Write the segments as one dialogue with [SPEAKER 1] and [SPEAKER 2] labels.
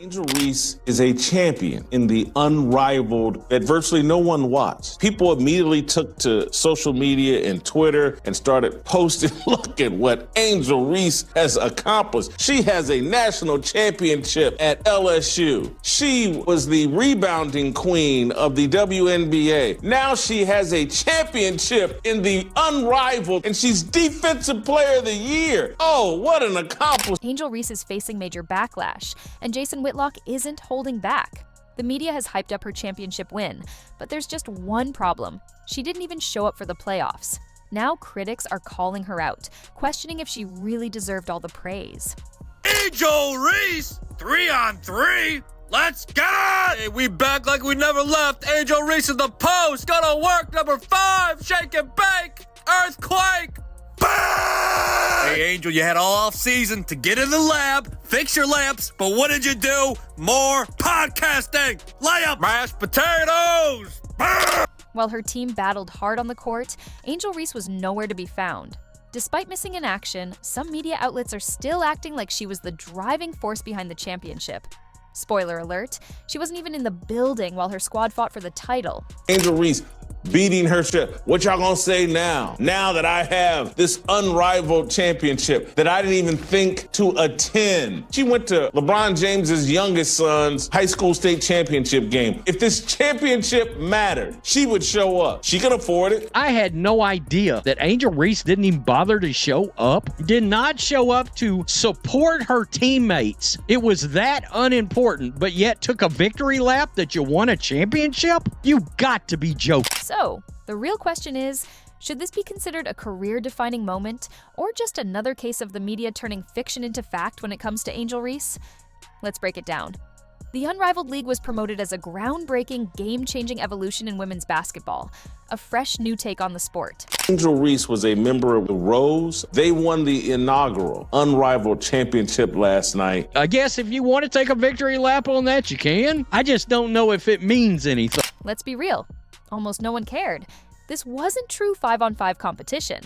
[SPEAKER 1] Angel Reese is a champion in the unrivaled that virtually no one watched. People immediately took to social media and Twitter and started posting, look at what Angel Reese has accomplished. She has a national championship at LSU. She was the rebounding queen of the WNBA. Now she has a championship in the unrivaled, and she's Defensive Player of the Year. Oh, what an accomplishment.
[SPEAKER 2] Angel Reese is facing major backlash, and Jason Whitlock isn't holding back. The media has hyped up her championship win, but there's just one problem. She didn't even show up for the playoffs. Now critics are calling her out, questioning if she really deserved all the praise.
[SPEAKER 3] Angel Reese, 3-on-3. Let's get it! Hey, we back like we never left. Angel Reese in the post. Gonna work number 5. Shake and bake. Earthquake. Bang! Hey, Angel, you had all off season to get in the lab, fix your lamps, but what did you do? More podcasting. Layup, mashed potatoes. Bang!
[SPEAKER 2] While her team battled hard on the court, Angel Reese was nowhere to be found. Despite missing in action, some media outlets are still acting like she was the driving force behind the championship. Spoiler alert, she wasn't even in the building while her squad fought for the title.
[SPEAKER 1] Angel Reese beating her ship. What y'all gonna say now? Now that I have this unrivaled championship that I didn't even think to attend. She went to LeBron James's youngest son's high school state championship game. If this championship mattered, she would show up. She could afford it.
[SPEAKER 4] I had no idea that Angel Reese didn't even bother to show up. Did not show up to support her teammates. It was that unimportant, but yet took a victory lap that you won a championship? You got to be joking.
[SPEAKER 2] So, the real question is, should this be considered a career-defining moment, or just another case of the media turning fiction into fact when it comes to Angel Reese? Let's break it down. The Unrivaled League was promoted as a groundbreaking, game-changing evolution in women's basketball, a fresh new take on the sport.
[SPEAKER 1] Angel Reese was a member of the Rose. They won the inaugural Unrivaled Championship last night.
[SPEAKER 4] I guess if you want to take a victory lap on that, you can. I just don't know if it means anything.
[SPEAKER 2] Let's be real. Almost no one cared. This wasn't true 5-on-5 competition.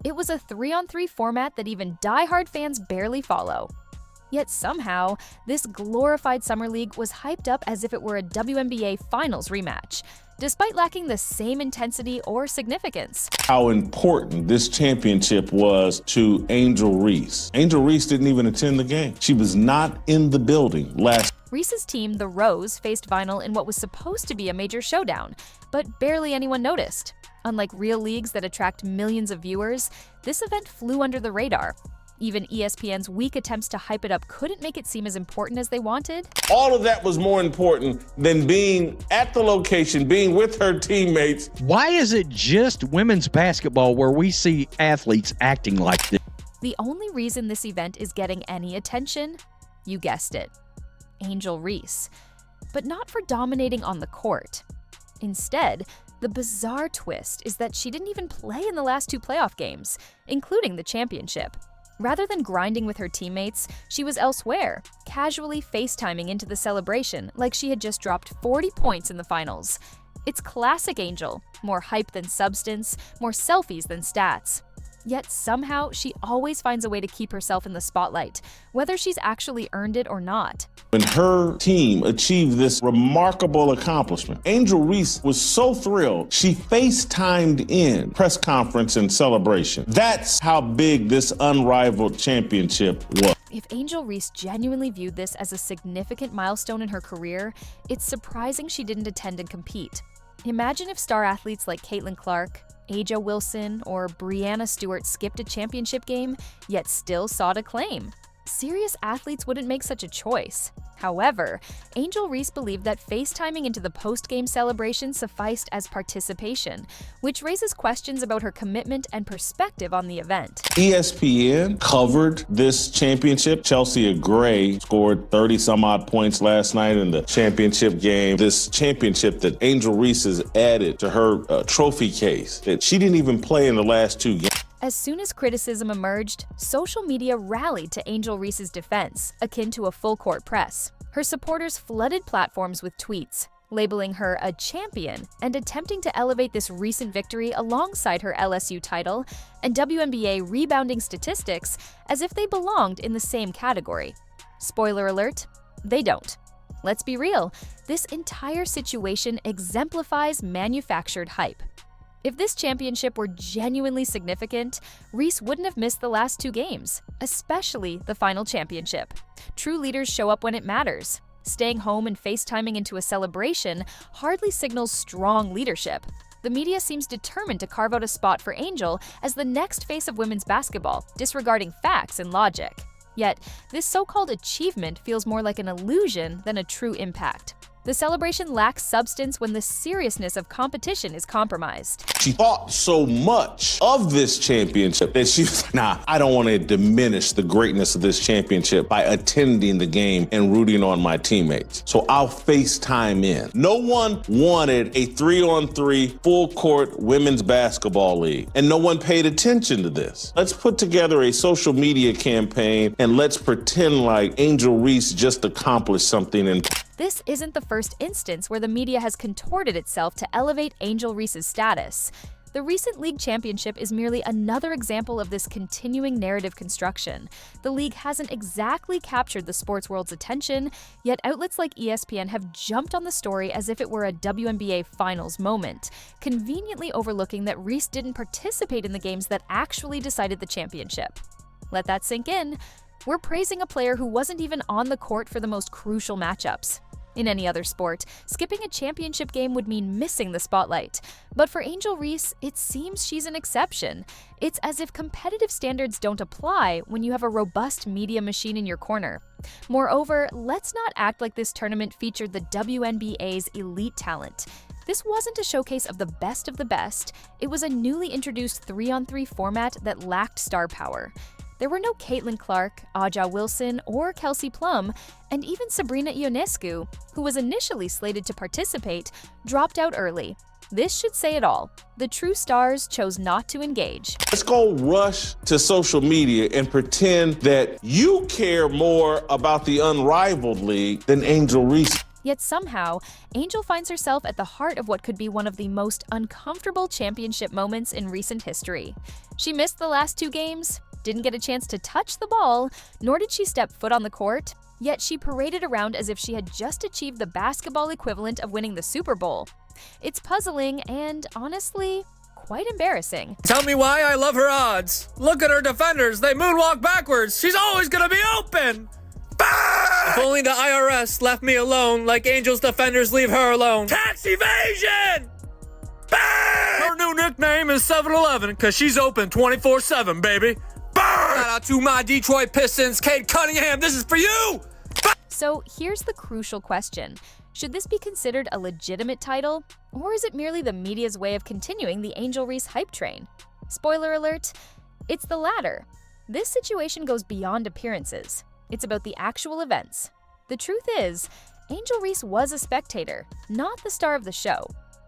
[SPEAKER 2] It was a 3-on-3 format that even die-hard fans barely follow. Yet somehow, this glorified summer league was hyped up as if it were a WNBA Finals rematch, despite lacking the same intensity or significance.
[SPEAKER 1] How important this championship was to Angel Reese. Angel Reese didn't even attend the game. She was not in the building last.
[SPEAKER 2] Reese's team, the Rose, faced Vinyl in what was supposed to be a major showdown, but barely anyone noticed. Unlike real leagues that attract millions of viewers, this event flew under the radar. Even ESPN's weak attempts to hype it up couldn't make it seem as important as they wanted.
[SPEAKER 1] All of that was more important than being at the location, being with her teammates.
[SPEAKER 4] Why is it just women's basketball where we see athletes acting like this?
[SPEAKER 2] The only reason this event is getting any attention, you guessed it, Angel Reese. But not for dominating on the court. Instead, the bizarre twist is that she didn't even play in the last 2 playoff games, including the championship. Rather than grinding with her teammates, she was elsewhere, casually FaceTiming into the celebration like she had just dropped 40 points in the finals. It's classic Angel, more hype than substance, more selfies than stats. Yet somehow, she always finds a way to keep herself in the spotlight, whether she's actually earned it or not.
[SPEAKER 1] When her team achieved this remarkable accomplishment, Angel Reese was so thrilled, she FaceTimed in press conference and celebration. That's how big this unrivaled championship was.
[SPEAKER 2] If Angel Reese genuinely viewed this as a significant milestone in her career, it's surprising she didn't attend and compete. Imagine if star athletes like Caitlin Clark, Aja Wilson, or Breanna Stewart skipped a championship game, yet still sought acclaim. Serious athletes wouldn't make such a choice. However, Angel Reese believed that FaceTiming into the post-game celebration sufficed as participation, which raises questions about her commitment and perspective on the event.
[SPEAKER 1] ESPN covered this championship. Chelsea Gray scored 30-some-odd points last night in the championship game. This championship that Angel Reese has added to her trophy case, that she didn't even play in the last 2 games.
[SPEAKER 2] As soon as criticism emerged, social media rallied to Angel Reese's defense, akin to a full-court press. Her supporters flooded platforms with tweets, labeling her a champion and attempting to elevate this recent victory alongside her LSU title and WNBA rebounding statistics as if they belonged in the same category. Spoiler alert, They don't. Let's be real, this entire situation exemplifies manufactured hype. If this championship were genuinely significant, Reese wouldn't have missed the last 2 games, especially the final championship. True leaders show up when it matters. Staying home and FaceTiming into a celebration hardly signals strong leadership. The media seems determined to carve out a spot for Angel as the next face of women's basketball, disregarding facts and logic. Yet, this so-called achievement feels more like an illusion than a true impact. The celebration lacks substance when the seriousness of competition is compromised.
[SPEAKER 1] She thought so much of this championship that she was like, I don't want to diminish the greatness of this championship by attending the game and rooting on my teammates. So I'll FaceTime in. No one wanted a 3-on-3 full-court women's basketball league, and no one paid attention to this. Let's put together a social media campaign and let's pretend like Angel Reese just accomplished something and
[SPEAKER 2] This isn't the first instance where the media has contorted itself to elevate Angel Reese's status. The recent league championship is merely another example of this continuing narrative construction. The league hasn't exactly captured the sports world's attention, yet outlets like ESPN have jumped on the story as if it were a WNBA finals moment, conveniently overlooking that Reese didn't participate in the games that actually decided the championship. Let that sink in. We're praising a player who wasn't even on the court for the most crucial matchups. In any other sport, skipping a championship game would mean missing the spotlight. But for Angel Reese, it seems she's an exception. It's as if competitive standards don't apply when you have a robust media machine in your corner. Moreover, let's not act like this tournament featured the WNBA's elite talent. This wasn't a showcase of the best, it was a newly introduced 3-on-3 format that lacked star power. There were no Caitlin Clark, Aja Wilson, or Kelsey Plum, and even Sabrina Ionescu, who was initially slated to participate, dropped out early. This should say it all. The true stars chose not to engage.
[SPEAKER 1] Let's go rush to social media and pretend that you care more about the unrivaled league than Angel Reese.
[SPEAKER 2] Yet somehow, Angel finds herself at the heart of what could be one of the most uncomfortable championship moments in recent history. She missed the last 2 games, didn't get a chance to touch the ball, nor did she step foot on the court, yet she paraded around as if she had just achieved the basketball equivalent of winning the Super Bowl. It's puzzling and, honestly, quite embarrassing.
[SPEAKER 3] Tell me why I love her odds. Look at her defenders. They moonwalk backwards. She's always going to be open. Bah! If only the IRS left me alone like Angel's defenders leave her alone. Tax evasion! Bah! Her new nickname is 7-Eleven because she's open 24/7, baby. Bah! Shout out to my Detroit Pistons, Cade Cunningham. This is for you. Bah!
[SPEAKER 2] So here's the crucial question. Should this be considered a legitimate title, or is it merely the media's way of continuing the Angel Reese hype train? Spoiler alert, it's the latter. This situation goes beyond appearances. It's about the actual events. The truth is, Angel Reese was a spectator, not the star of the show.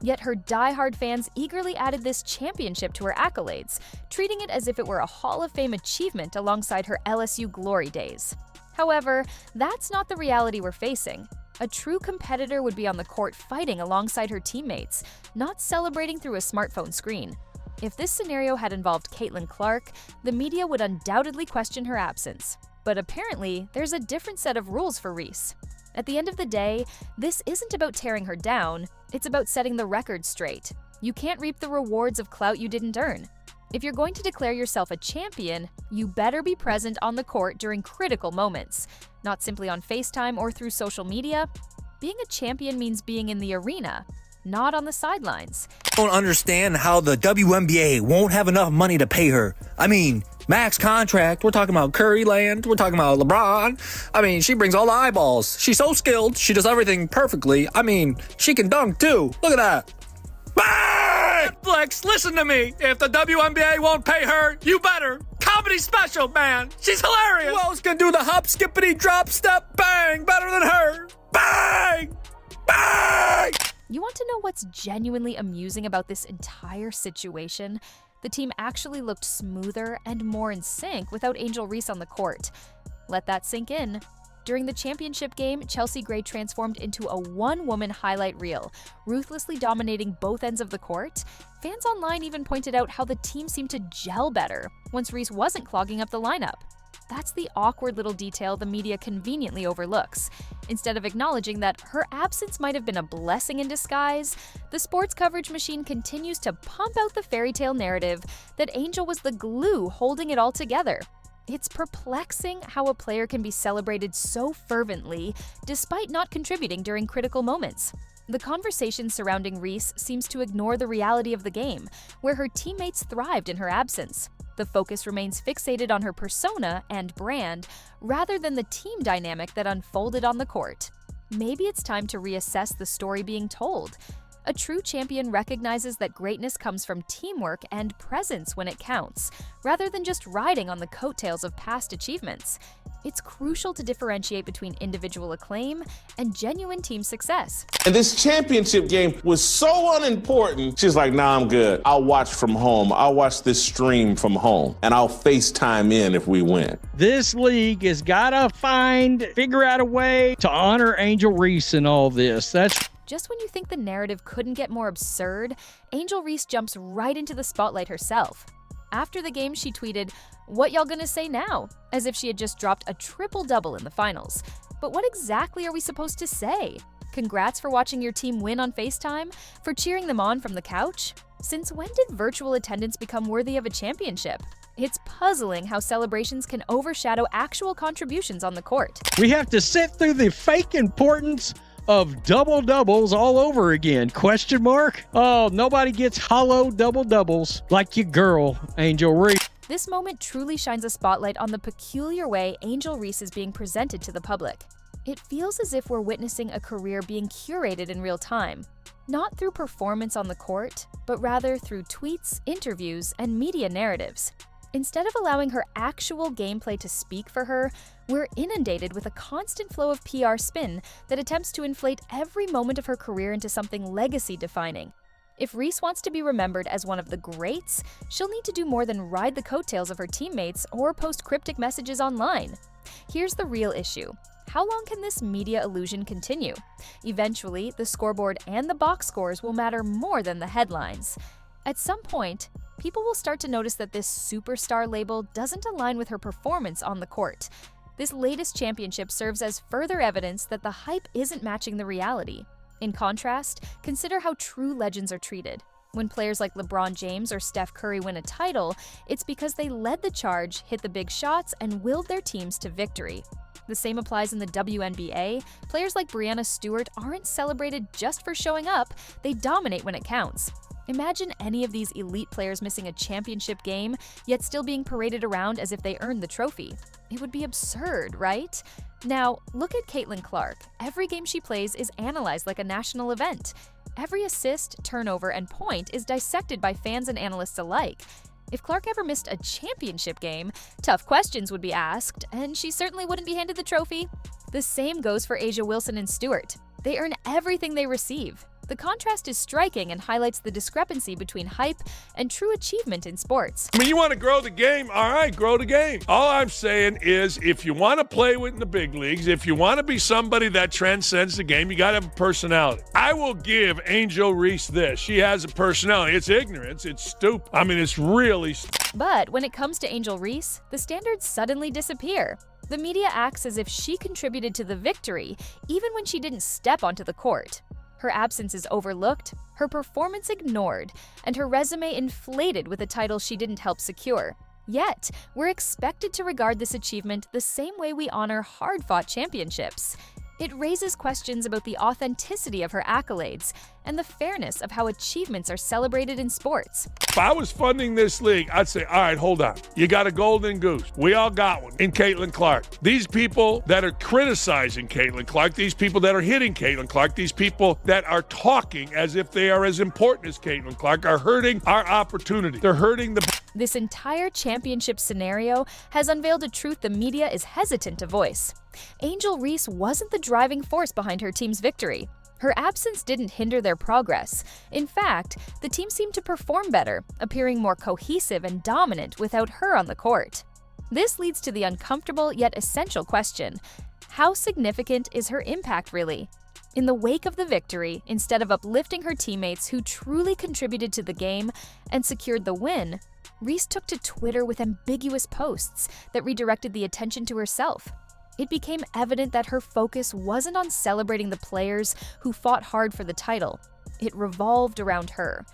[SPEAKER 2] Yet her die-hard fans eagerly added this championship to her accolades, treating it as if it were a Hall of Fame achievement alongside her LSU glory days. However, that's not the reality we're facing. A true competitor would be on the court fighting alongside her teammates, not celebrating through a smartphone screen. If this scenario had involved Caitlin Clark, the media would undoubtedly question her absence. But apparently, there's a different set of rules for Reese. At the end of the day, this isn't about tearing her down, it's about setting the record straight. You can't reap the rewards of clout you didn't earn. If you're going to declare yourself a champion, you better be present on the court during critical moments, not simply on FaceTime or through social media. Being a champion means being in the arena, not on the sidelines.
[SPEAKER 3] I don't understand how the WNBA won't have enough money to pay her. I mean, max contract, we're talking about Curry land, we're talking about LeBron. I mean, she brings all the eyeballs. She's so skilled, she does everything perfectly. I mean, she can dunk too. Look at that. Bang! Netflix, listen to me. If the WNBA won't pay her, you better. Comedy special, man. She's hilarious. Who else can do the hop, skippity, drop, step, bang better than her? Bang! Bang!
[SPEAKER 2] You want to know what's genuinely amusing about this entire situation? The team actually looked smoother and more in sync without Angel Reese on the court. Let that sink in. During the championship game, Chelsea Gray transformed into a one-woman highlight reel, ruthlessly dominating both ends of the court. Fans online even pointed out how the team seemed to gel better once Reese wasn't clogging up the lineup. That's the awkward little detail the media conveniently overlooks. Instead of acknowledging that her absence might have been a blessing in disguise, the sports coverage machine continues to pump out the fairy tale narrative that Angel was the glue holding it all together. It's perplexing how a player can be celebrated so fervently despite not contributing during critical moments. The conversation surrounding Reese seems to ignore the reality of the game, where her teammates thrived in her absence. The focus remains fixated on her persona and brand rather than the team dynamic that unfolded on the court. Maybe it's time to reassess the story being told. A true champion recognizes that greatness comes from teamwork and presence when it counts, rather than just riding on the coattails of past achievements. It's crucial to differentiate between individual acclaim and genuine team success.
[SPEAKER 1] And this championship game was so unimportant. She's like, nah, I'm good. I'll watch from home. I'll watch this stream from home, and I'll FaceTime in if we win.
[SPEAKER 4] This league has got to figure out a way to honor Angel Reese in all this.
[SPEAKER 2] Just when you think the narrative couldn't get more absurd, Angel Reese jumps right into the spotlight herself. After the game, she tweeted, "What y'all gonna say now?" as if she had just dropped a triple-double in the finals. But what exactly are we supposed to say? Congrats for watching your team win on FaceTime? For cheering them on from the couch? Since when did virtual attendance become worthy of a championship? It's puzzling how celebrations can overshadow actual contributions on the court.
[SPEAKER 4] We have to sit through the fake importance of double-doubles all over again? Question mark? Oh, nobody gets hollow double-doubles like your girl, Angel Reese.
[SPEAKER 2] This moment truly shines a spotlight on the peculiar way Angel Reese is being presented to the public. It feels as if we're witnessing a career being curated in real time, not through performance on the court, but rather through tweets, interviews, and media narratives. Instead of allowing her actual gameplay to speak for her, we're inundated with a constant flow of PR spin that attempts to inflate every moment of her career into something legacy-defining. If Reese wants to be remembered as one of the greats, she'll need to do more than ride the coattails of her teammates or post cryptic messages online. Here's the real issue. How long can this media illusion continue? Eventually, the scoreboard and the box scores will matter more than the headlines. At some point, people will start to notice that this superstar label doesn't align with her performance on the court. This latest championship serves as further evidence that the hype isn't matching the reality. In contrast, consider how true legends are treated. When players like LeBron James or Steph Curry win a title, it's because they led the charge, hit the big shots, and willed their teams to victory. The same applies in the WNBA. Players like Breanna Stewart aren't celebrated just for showing up, they dominate when it counts. Imagine any of these elite players missing a championship game, yet still being paraded around as if they earned the trophy. It would be absurd, right? Now, look at Caitlin Clark. Every game she plays is analyzed like a national event. Every assist, turnover, and point is dissected by fans and analysts alike. If Clark ever missed a championship game, tough questions would be asked, and she certainly wouldn't be handed the trophy. The same goes for A'ja Wilson and Stewart. They earn everything they receive. The contrast is striking and highlights the discrepancy between hype and true achievement in sports.
[SPEAKER 5] I mean, you want to grow the game? All right, grow the game. All I'm saying is if you want to play in the big leagues, if you want to be somebody that transcends the game, you got to have a personality. I will give Angel Reese this. She has a personality. It's ignorance. It's stupid. I mean, it's really stupid.
[SPEAKER 2] But when it comes to Angel Reese, the standards suddenly disappear. The media acts as if she contributed to the victory, even when she didn't step onto the court. Her absence is overlooked, her performance ignored, and her resume inflated with a title she didn't help secure. Yet, we're expected to regard this achievement the same way we honor hard-fought championships. It raises questions about the authenticity of her accolades and the fairness of how achievements are celebrated in sports.
[SPEAKER 5] If I was funding this league, I'd say, all right, hold on. You got a golden goose. We all got one in Caitlin Clark. These people that are criticizing Caitlin Clark, these people that are hitting Caitlin Clark, these people that are talking as if they are as important as Caitlin Clark are hurting our opportunity. They're hurting the...
[SPEAKER 2] This entire championship scenario has unveiled a truth the media is hesitant to voice. Angel Reese wasn't the driving force behind her team's victory. Her absence didn't hinder their progress. In fact, the team seemed to perform better, appearing more cohesive and dominant without her on the court. This leads to the uncomfortable yet essential question: How significant is her impact really? In the wake of the victory, instead of uplifting her teammates who truly contributed to the game and secured the win, Reese took to Twitter with ambiguous posts that redirected the attention to herself. It became evident that her focus wasn't on celebrating the players who fought hard for the title. It revolved around her.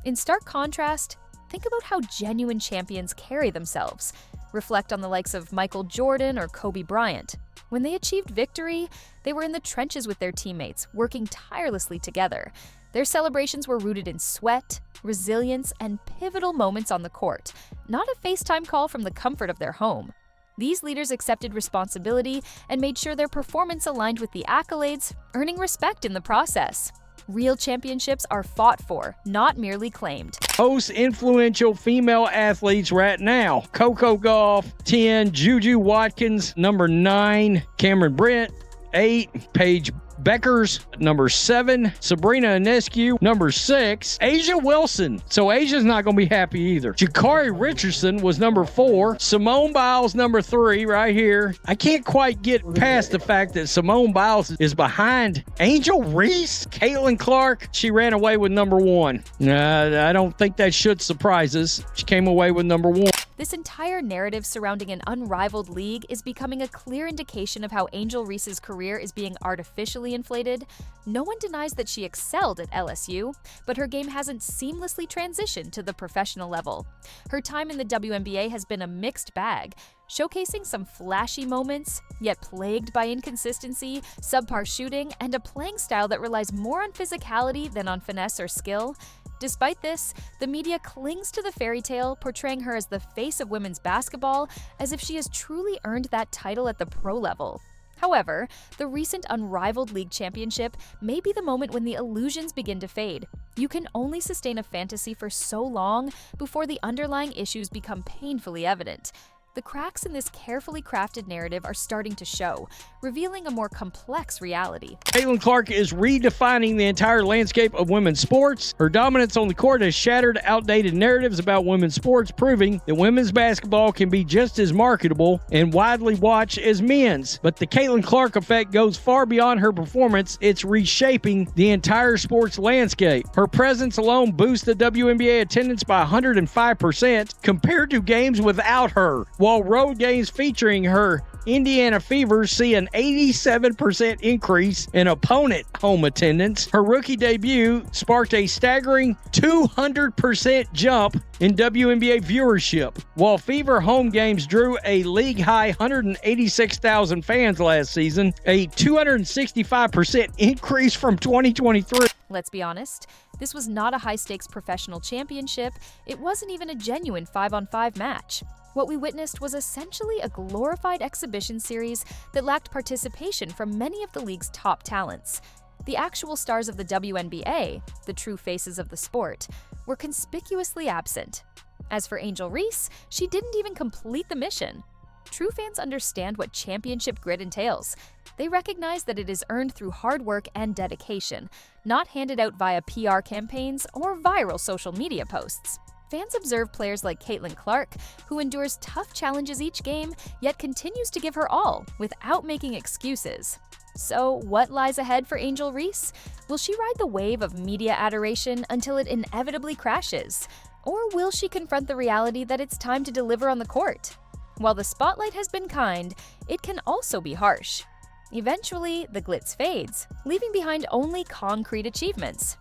[SPEAKER 2] In stark contrast, think about how genuine champions carry themselves. Reflect on the likes of Michael Jordan or Kobe Bryant. When they achieved victory, they were in the trenches with their teammates, working tirelessly together. Their celebrations were rooted in sweat, resilience, and pivotal moments on the court, not a FaceTime call from the comfort of their home. These leaders accepted responsibility and made sure their performance aligned with the accolades, earning respect in the process. Real championships are fought for, not merely claimed.
[SPEAKER 4] Most influential female athletes right now: Coco Gauff, 10, Juju Watkins, number 9, Cameron Brent, 8, Paige Beckers, number 7, Sabrina Ionescu, number 6, Asia Wilson. So Asia's not going to be happy either. Jakari Richardson was number 4, Simone Biles number 3 right here. I can't quite get past the fact that Simone Biles is behind Angel Reese. Caitlin Clark, she ran away with number 1. I don't think that should surprise us. She came away with number 1.
[SPEAKER 2] This entire narrative surrounding an unrivaled league is becoming a clear indication of how Angel Reese's career is being artificially inflated. No one denies that she excelled at LSU, but her game hasn't seamlessly transitioned to the professional level. Her time in the WNBA has been a mixed bag, showcasing some flashy moments, yet plagued by inconsistency, subpar shooting, and a playing style that relies more on physicality than on finesse or skill. Despite this, the media clings to the fairy tale, portraying her as the face of women's basketball, as if she has truly earned that title at the pro level. However, the recent unrivaled league championship may be the moment when the illusions begin to fade. You can only sustain a fantasy for so long before the underlying issues become painfully evident. The cracks in this carefully crafted narrative are starting to show, revealing a more complex reality.
[SPEAKER 4] Caitlin Clark is redefining the entire landscape of women's sports. Her dominance on the court has shattered outdated narratives about women's sports, proving that women's basketball can be just as marketable and widely watched as men's. But the Caitlin Clark effect goes far beyond her performance. It's reshaping the entire sports landscape. Her presence alone boosts the WNBA attendance by 105% compared to games without her, while road games featuring her Indiana Fever see an 87% increase in opponent home attendance. Her rookie debut sparked a staggering 200% jump in WNBA viewership, while Fever home games drew a league-high 186,000 fans last season, a 265% increase from 2023.
[SPEAKER 2] Let's be honest, this was not a high-stakes professional championship. It wasn't even a genuine 5-on-5 match. What we witnessed was essentially a glorified exhibition series that lacked participation from many of the league's top talents. The actual stars of the WNBA, the true faces of the sport, were conspicuously absent. As for Angel Reese, she didn't even complete the mission. True fans understand what championship grit entails. They recognize that it is earned through hard work and dedication, not handed out via PR campaigns or viral social media posts. Fans observe players like Caitlin Clark, who endures tough challenges each game, yet continues to give her all, without making excuses. So, what lies ahead for Angel Reese? Will she ride the wave of media adoration until it inevitably crashes? Or will she confront the reality that it's time to deliver on the court? While the spotlight has been kind, it can also be harsh. Eventually, the glitz fades, leaving behind only concrete achievements.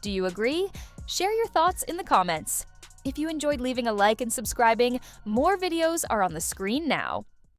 [SPEAKER 2] Do you agree? Share your thoughts in the comments. If you enjoyed leaving a like and subscribing, more videos are on the screen now.